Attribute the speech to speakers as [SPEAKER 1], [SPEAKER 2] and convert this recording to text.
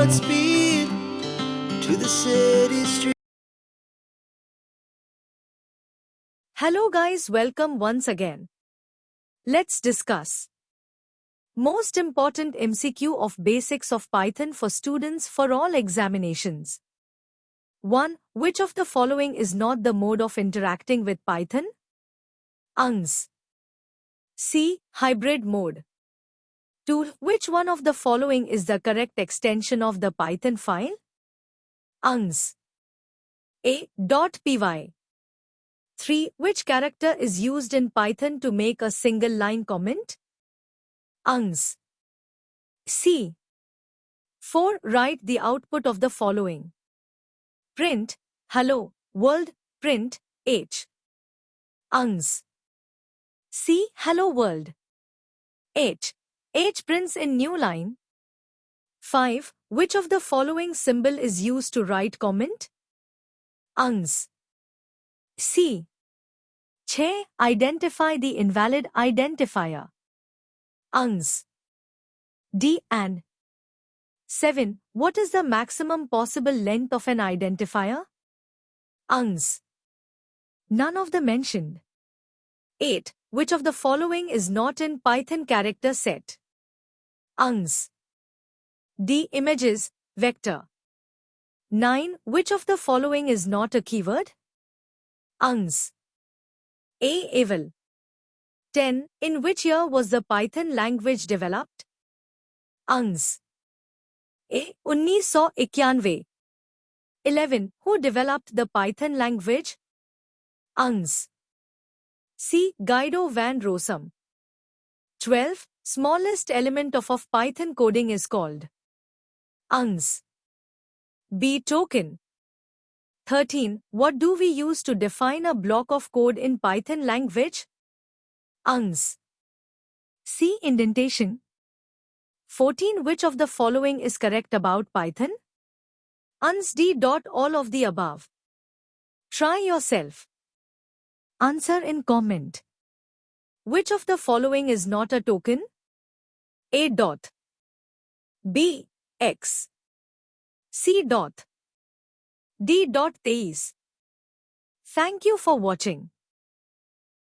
[SPEAKER 1] Godspeed to the city street.
[SPEAKER 2] Hello guys, welcome once again. Let's discuss most important MCQ of basics of Python for students for all examinations. 1. Which of the following is not the mode of interacting with Python? UNGS. C. Hybrid mode. 2. Which one of the following is the correct extension of the Python file? UNGS. A. .py. 3. Which character is used in Python to make a single line comment? UNGS. C. 4. Write the output of the following. Print, hello, world, print, H. UNGS. C. Hello world. H. H prints in new line. 5. Which of the following symbol is used to write comment? UNGS. C. Che. Identify the invalid identifier. UNGS. D and 7. What is the maximum possible length of an identifier? UNGS. None of the mentioned. 8. Which of the following is not in Python character set? UNGS. D. Images, vector. 9. Which of the following is not a keyword? UNGS. A. Eval. 10. In which year was the Python language developed? UNGS. A. 1991. 11. Who developed the Python language? UNGS. C. Guido van Rossum. 12. Smallest element of Python coding is called? UNGS. B. Token. 13. What do we use to define a block of code in Python language? UNGS. C. Indentation. 14. Which of the following is correct about Python? UNGS. D. All of the above. Try yourself. Answer in comment. Which of the following is not a token? A. Dot. B. X. C. Dot. D. 23. Thank you for watching.